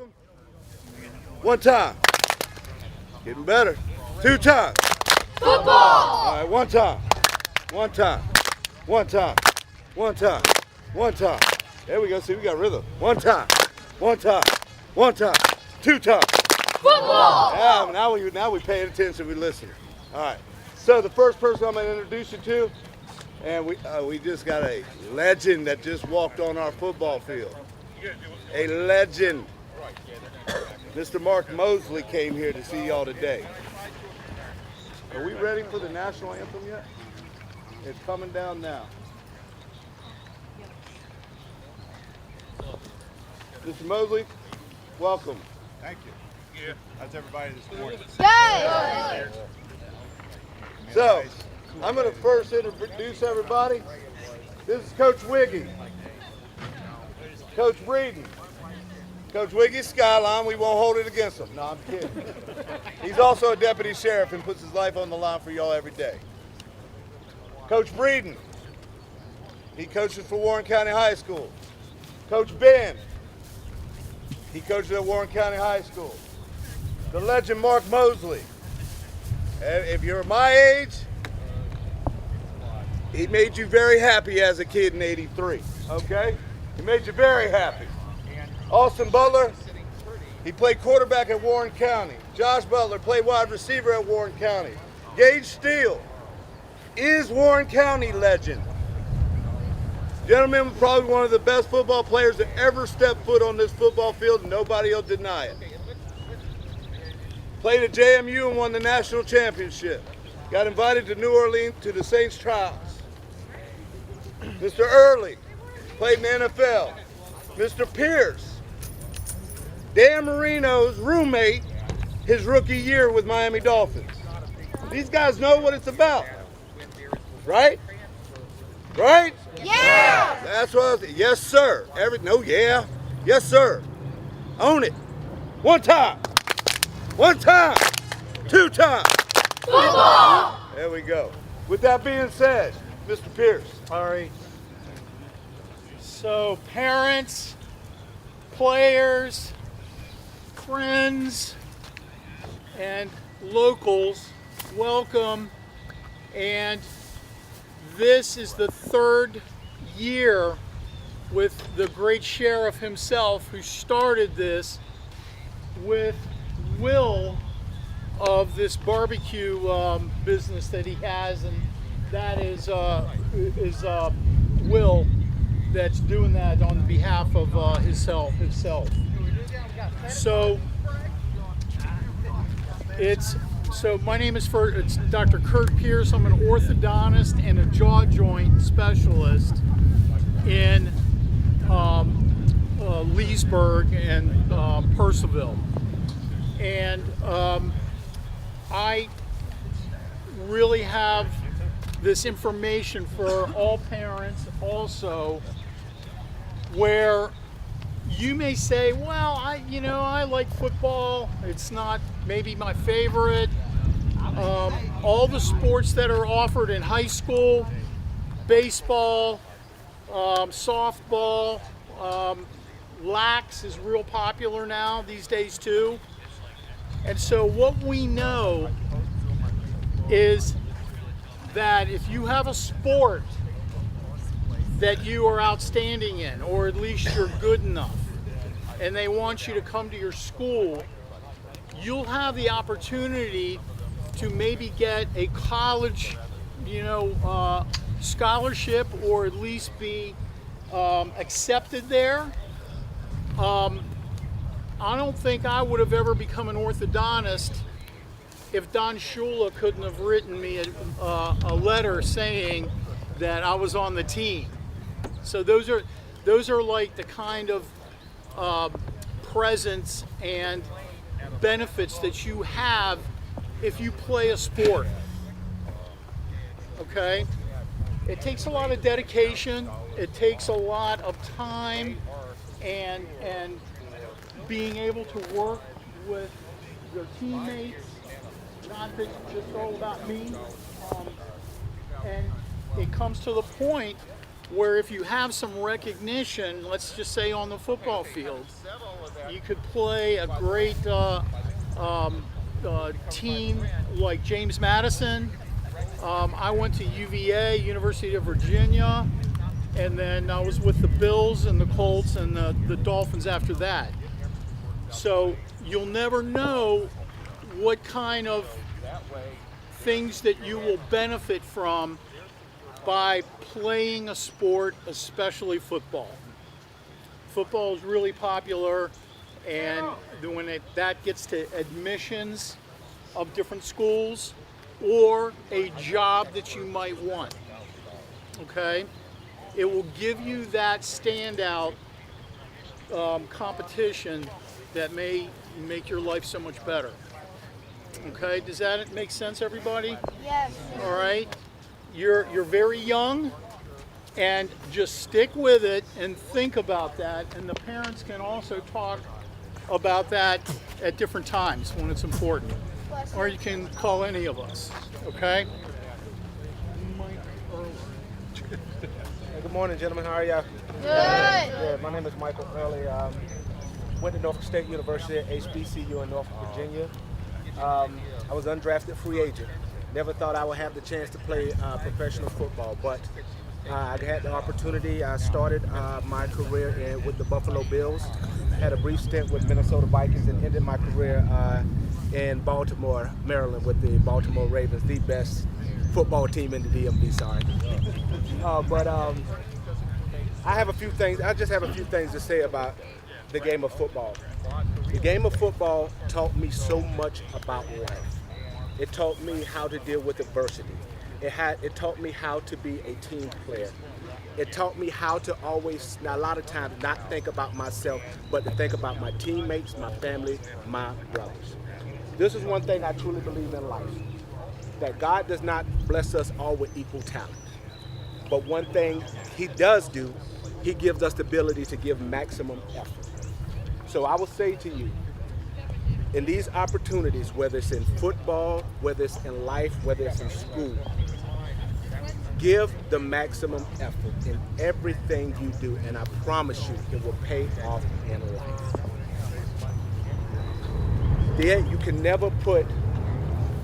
Awesome. One time. Getting better. Two times. Football! All right, one time. One time. One time. One time. One time. There we go. See, we got rhythm. One time. One time. One time. Two times. Football! Yeah, now we paying attention, we listening. All right. So the first person I'm going to introduce you to, and we just got a legend that just walked on our football field. A legend. Mr. Mark Moseley came here to see y'all today. Are we ready for the national anthem yet? It's coming down now. Mr. Moseley, welcome. Thank you. Yeah. How's everybody this morning? Yay! So, I'm going to first introduce everybody. This is Coach Wiggy. Coach Breeden. Coach Wiggy's Skyline, we won't hold it against him. No, I'm kidding. He's also a deputy sheriff and puts his life on the line for y'all every day. Coach Breeden. He coaches for Warren County High School. Coach Ben. He coaches at Warren County High School. The legend Mark Moseley. If you're my age, he made you very happy as a kid in '83, okay? He made you very happy. Austin Butler, he played quarterback at Warren County. Josh Butler played wide receiver at Warren County. Gage Steele is Warren County legend. Gentlemen, probably one of the best football players that ever stepped foot on this football field, and nobody will deny it. Played at JMU and won the national championship. Got invited to New Orleans to the Saints trials. Mr. Early played in the NFL. Mr. Pierce, Dan Marino's roommate, his rookie year with Miami Dolphins. These guys know what it's about, right? Right? Yeah! That's what I was, yes, sir. Yeah. Yes, sir. Own it. One time. One time. Two times. Football! There we go. With that being said, Mr. Pierce. All right. So parents, players, friends, and locals, welcome. And this is the third year with the great sheriff himself, who started this with Will of this barbecue business that he has, and that is Will that's doing that on behalf of himself. So my name is it's Dr. Kurt Pierce. I'm an orthodontist and a jaw joint specialist in Leesburg and Purcellville. And I really have this information for all parents also, where you may say, well, I like football. It's not maybe my favorite. All the sports that are offered in high school, baseball, softball, lax is real popular now these days too. And so what we know is that if you have a sport that you are outstanding in, or at least you're good enough, and they want you to come to your school, you'll have the opportunity to maybe get a college, scholarship, or at least be accepted there. I don't think I would have ever become an orthodontist if Don Shula couldn't have written me a letter saying that I was on the team. So those are like the kind of presence and benefits that you have if you play a sport. Okay? It takes a lot of dedication. It takes a lot of time and being able to work with your teammates. Not that it's just all about me. And it comes to the point where if you have some recognition, let's just say on the football field, you could play a great team like James Madison. I went to UVA, University of Virginia, and then I was with the Bills and the Colts and the Dolphins after that. So you'll never know what kind of things that you will benefit from by playing a sport, especially football. Football is really popular, and when that gets to admissions of different schools or a job that you might want, okay, it will give you that standout competition that may make your life so much better. Okay, does that make sense, everybody? Yes. All right. You're very young, and just stick with it and think about that. And the parents can also talk about that at different times when it's important. Or you can call any of us. Okay? Good morning, gentlemen. How are y'all? Good. Yeah, my name is Michael Early. Went to Norfolk State University at HBCU in Norfolk, Virginia. I was undrafted free agent. Never thought I would have the chance to play professional football, but I had the opportunity. I started my career with the Buffalo Bills, had a brief stint with Minnesota Vikings, and ended my career in Baltimore, Maryland with the Baltimore Ravens, the best football team in the DMV, sorry. But I have a few things, I just have a few things to say about the game of football. The game of football taught me so much about life. It taught me how to deal with adversity. It taught me how to be a team player. It taught me how to always, now a lot of times, not think about myself, but to think about my teammates, my family, my brothers. This is one thing I truly believe in life, that God does not bless us all with equal talent. But one thing He does do, He gives us the ability to give maximum effort. So I will say to you, in these opportunities, whether it's in football, whether it's in life, whether it's in school, give the maximum effort in everything you do, and I promise you it will pay off in life. You can never put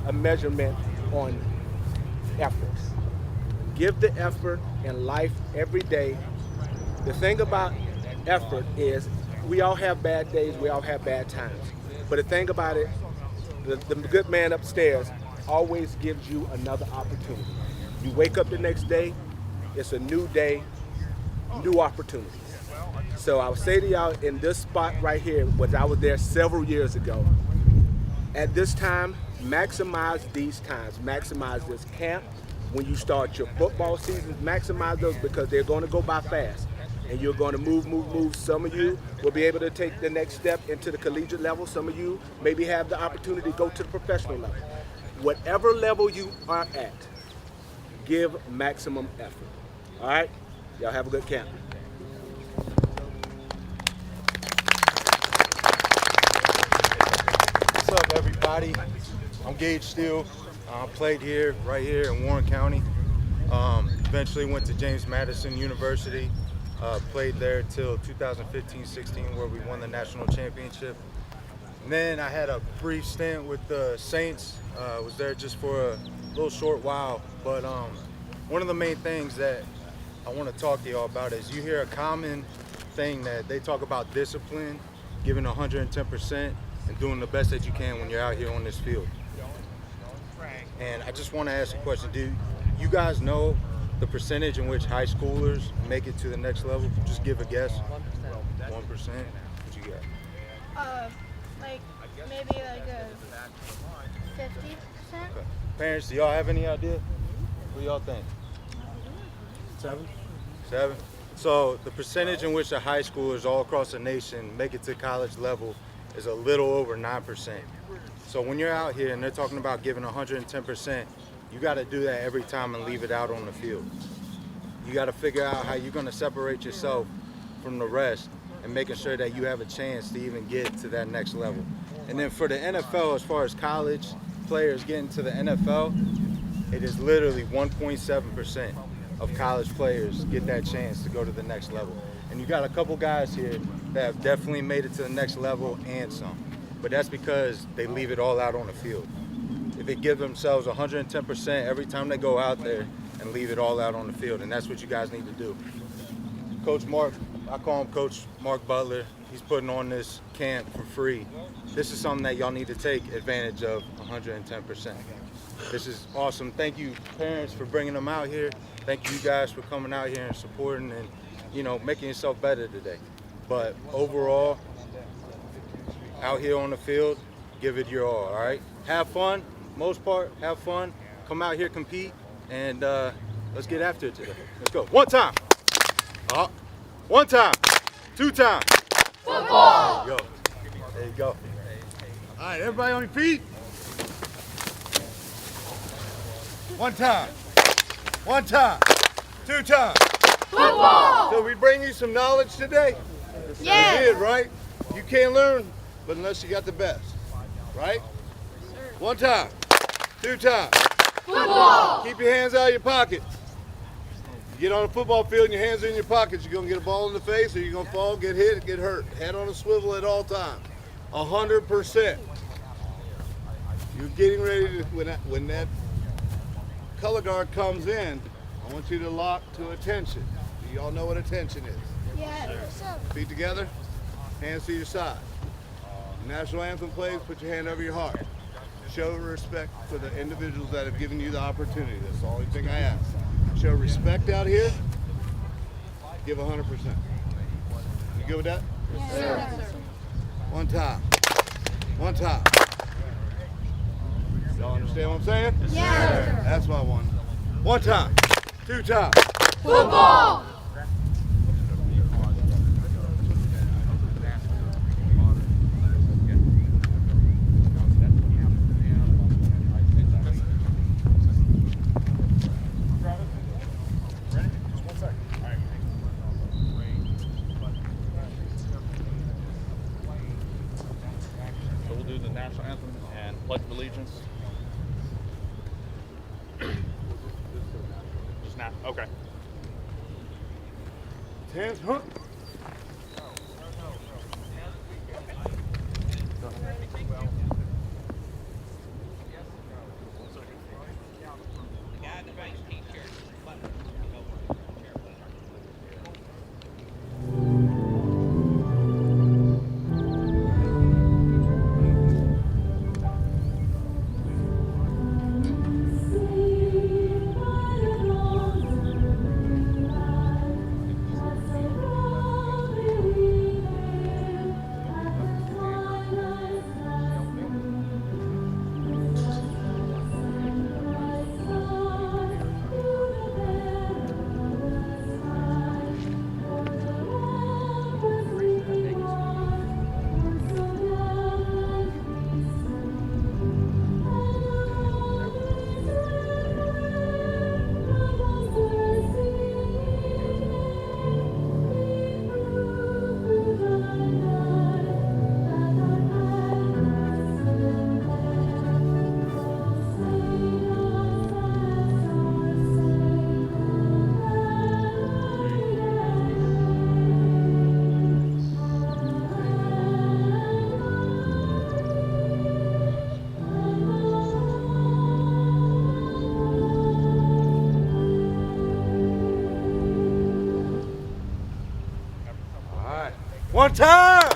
a measurement on effort. Give the effort in life every day. The thing about effort is we all have bad days, we all have bad times. But the thing about it, the good man upstairs always gives you another opportunity. You wake up the next day, it's a new day, new opportunities. So I would say to y'all in this spot right here, which I was there several years ago, at this time, maximize these times, maximize this camp. When you start your football season, maximize those because they're going to go by fast. And you're going to move. Some of you will be able to take the next step into the collegiate level. Some of you maybe have the opportunity to go to the professional level. Whatever level you are at, give maximum effort. All right? Y'all have a good camp. What's up, everybody? I'm Gage Steele. I played right here in Warren County. Eventually went to James Madison University. Played there till 2015-16 where we won the national championship. And then I had a brief stint with the Saints. Was there just for a little short while. But one of the main things that I want to talk to y'all about is you hear a common thing that they talk about discipline, giving 110% and doing the best that you can when you're out here on this field. And I just want to ask a question. Do you guys know the percentage in which high schoolers make it to the next level? Just give a guess. 1%? What you got? Like maybe like a 50%. Okay. Parents, do y'all have any idea? What do y'all think? 7? So the percentage in which the high schoolers all across the nation make it to college level is a little over 9%. So when you're out here and they're talking about giving 110%, you got to do that every time and leave it out on the field. You got to figure out how you're going to separate yourself from the rest and making sure that you have a chance to even get to that next level. And then for the NFL, as far as college players getting to the NFL, it is literally 1.7%. of college players get that chance to go to the next level. And you got a couple guys here that have definitely made it to the next level and some. But that's because they leave it all out on the field. If they give themselves 110% every time they go out there and leave it all out on the field, and that's what you guys need to do. Coach Mark, I call him Coach Mark Butler. He's putting on this camp for free. This is something that y'all need to take advantage of 110%. This is awesome. Thank you, parents, for bringing them out here. Thank you guys for coming out here and supporting and, you know, making yourself better today. But overall, out here on the field, give it your all right? Have fun, most part, have fun. Come out here, compete, and let's get after it today. Let's go. One time. One time. Two times. Football! Yo, there you go. All right, everybody on your feet. One time. One time. Two times. Football! So we bring you some knowledge today? Yes. We did, right? You can't learn but unless you got the best, right? One time. Two times. Football! Keep your hands out of your pockets. You get on a football field and your hands are in your pockets, you're going to get a ball in the face or you're going to fall, get hit, get hurt. Head on a swivel at all times. 100%. You're getting ready to, when that color guard comes in, I want you to lock to attention. Do y'all know what attention is? Yes. Feet together, hands to your side. National anthem plays, put your hand over your heart. Show respect for the individuals that have given you the opportunity. That's the only thing I ask. Show respect out here. Give 100%. You good with that? Yes, sir. One time. One time. Y'all understand what I'm saying? Yes. That's what I want. One time. Two times. Football! So we'll do the national anthem and pledge of allegiance. Just now. Okay. Hands, huh? One time,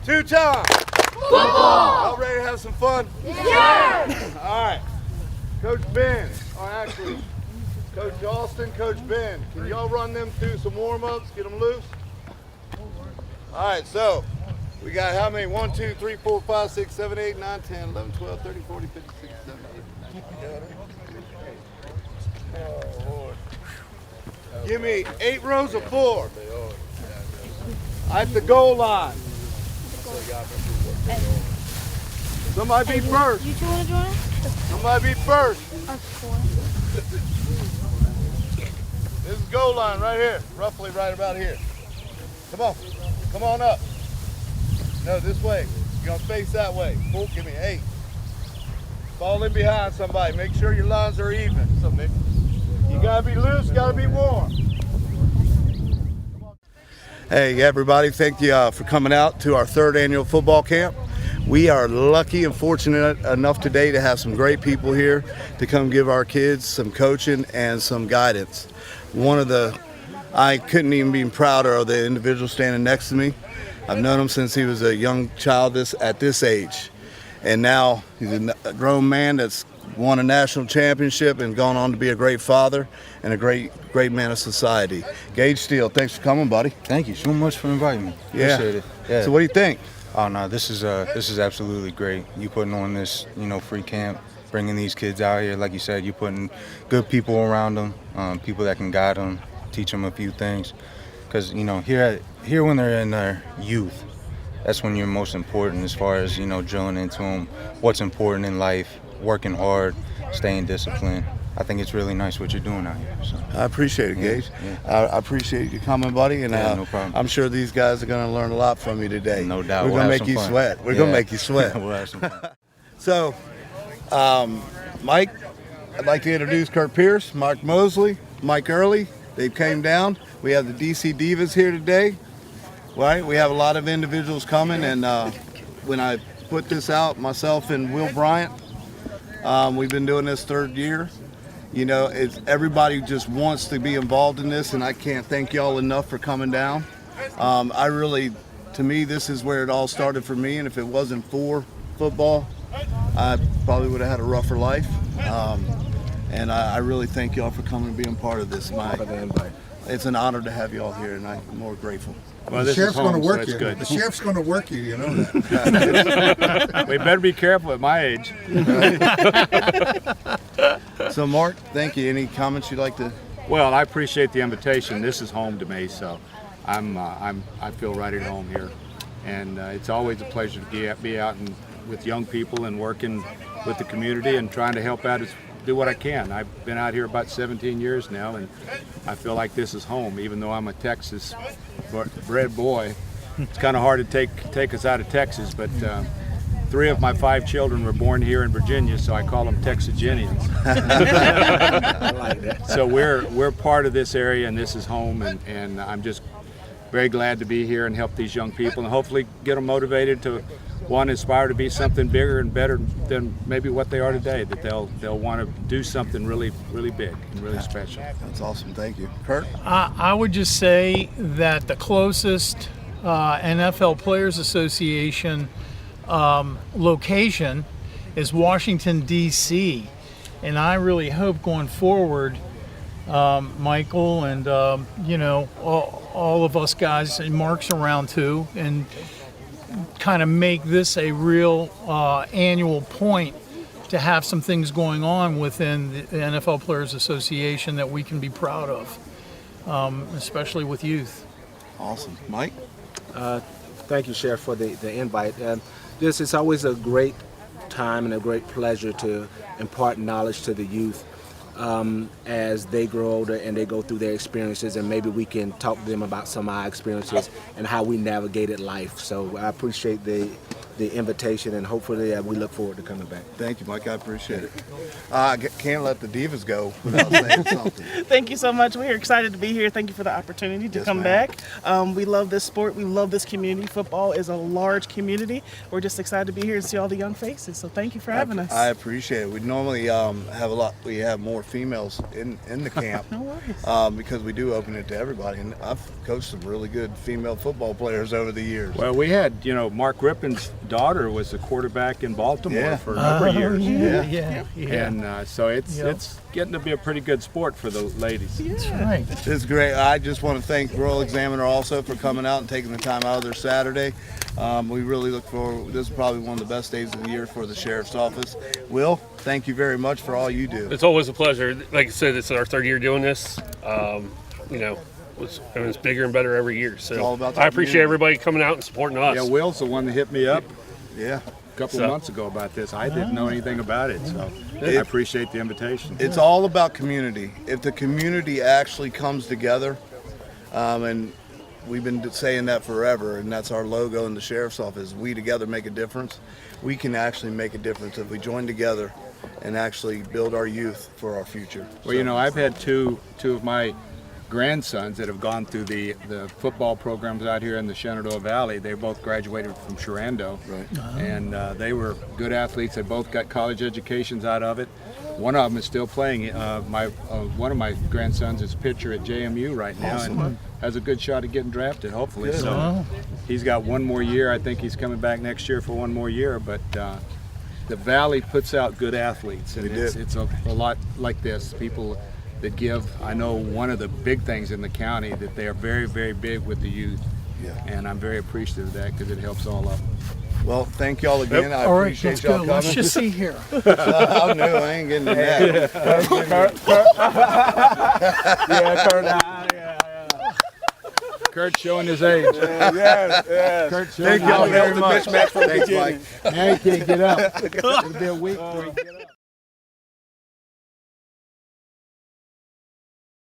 two times. Football! Y'all ready to have some fun? Yes! All right. Coach Ben, or actually, Coach Austin, Coach Ben, can y'all run them through some warm-ups, get them loose? All right, so we got how many? 1, 2, 3, 4, 5, 6, 7, 8, 9, 10, 11, 12, 13, 14, 15, 16, 17, 18. Give me 8 rows of 4. At the goal line. Somebody be first. You two want to join us? Somebody be first. Us four. This is goal line right here, roughly right about here. Come on, come on up. No, this way. You're gonna face that way. Pull, give me 8. Fall in behind somebody. Make sure your lines are even. What's up, Nick? You gotta be loose, gotta be warm. Hey everybody, thank you for coming out to our 3rd annual football camp. We are lucky and fortunate enough today to have some great people here to come give our kids some coaching and some guidance. I couldn't even be prouder of the individual standing next to me. I've known him since he was a young child at this age. And now he's a grown man that's won a national championship and gone on to be a great father and a great man of society. Gage Steele, thanks for coming, buddy. Thank you so much for inviting me. Yeah. Appreciate it. Yeah. So what do you think? Oh no, this is absolutely great. You putting on this, free camp, bringing these kids out here. Like you said, you putting good people around them, people that can guide them, teach them a few things. Because here when they're in their youth, that's when you're most important as far as drilling into them what's important in life, working hard, staying disciplined. I think it's really nice what you're doing out here. So. I appreciate it, Gage. Yeah. I appreciate you coming, buddy, and no problem. I'm sure these guys are going to learn a lot from you today. No doubt. We're We'll going to have make you some fun. sweat. We're going to make you sweat. We'll have some fun. So, Mike, I'd like to introduce Kurt Pierce, Mark Moseley, Mike Early. They came down. We have the DC Divas here today. Right? We have a lot of individuals coming, and when I put this out, myself and Will Bryant, we've been doing this 3rd year. Everybody just wants to be involved in this, and I can't thank y'all enough for coming down. To me, this is where it all started for me, and if it wasn't for football, I probably would have had a rougher life. And I really thank y'all for coming and being part of this. It's an honor to have y'all here, and I'm more grateful. Well, the sheriff's going to work you. The sheriff's going to work you, that. We better be careful at my age. So, Mark, thank you. Any comments you'd like to? Well, I appreciate the invitation. This is home to me, so I feel right at home here, and it's always a pleasure to be out with young people and working with the community and trying to help out do what I can. I've been out here about 17 years now, and I feel like this is home, even though I'm a Texas bred boy. It's kind of hard to take us out of Texas, but 3 of my 5 children were born here in Virginia, so I call them Texagenians. I like that. So we're part of this area, and this is home, and I'm just very glad to be here and help these young people, and hopefully get them motivated to aspire to be something bigger and better than maybe what they are today, that they'll want to do something really, really big and really special. That's awesome. Thank you. Kurt? I would just say that the closest NFL Players Association location is Washington, D.C. And I really hope going forward, Michael and, all of us guys, and Mark's around too, and kind of make this a real annual point to have some things going on within the NFL Players Association that we can be proud of, especially with youth. Awesome. Mike? Thank you, Sheriff, for the invite. This is always a great time and a great pleasure to impart knowledge to the youth as they grow older and they go through their experiences, and maybe we can talk to them about some of our experiences and how we navigated life. So I appreciate the invitation, and hopefully we look forward to coming back. Thank you, Mike. I appreciate it. I can't let the Divas go without saying something. Thank you so much. We're excited to be here. Thank you for the opportunity to Yes, come ma'am. back. We love this sport. We love this community. Football is a large community. We're just excited to be here and see all the young faces. So thank you for having us. I appreciate it. We normally we have more females in the camp. No worries. Because we do open it to everybody, and I've coached some really good female football players over the years. Well, we had, Mark Rippon's daughter was a quarterback in Baltimore Yeah. for a number of years. Yeah. And so it's getting to be a pretty good sport for the ladies. That's right. It's great. I just want to thank Royal Examiner also for coming out and taking the time out of their Saturday. We really look forward. This is probably one of the best days of the year for the Sheriff's Office. Will, thank you very much for all you do. It's always a pleasure. Like I said, it's our 3rd year doing this. It's bigger and better every year. So all about the I appreciate community. everybody coming out and supporting us. Yeah, Will's the one that hit me up Yeah. a couple of months ago about this. I didn't know anything about it, so I appreciate the invitation. It's all about community. If the community actually comes together, and we've been saying that forever, and that's our logo in the Sheriff's Office, we together make a difference. We can actually make a difference if we join together and actually build our youth for our future. Well, you know, I've had two of my grandsons that have gone through the football programs out here in the Shenandoah Valley. They both graduated from Shenandoah, Right. and they were good athletes. They both got college educations out of it. One of them is still playing. One of my grandsons is pitcher at JMU right now, and has a good shot at getting drafted, hopefully. Good. So he's got one more year. I think he's coming back next year for one more year. But the Valley puts out good athletes, and it's a lot like this. People that give. I know one of the big things in the county that they are very, very big with the youth. Yeah. And I'm very appreciative of that because it helps all of them. Well, thank y'all again. I All right, appreciate let's y'all go. coming. Let's just see here. I knew I ain't getting to that. Kurt's showing his age. Kurt's showing Thank y'all his very age. much. Thanks, Mike. Now he can't get up. It'll be a week before he can get up.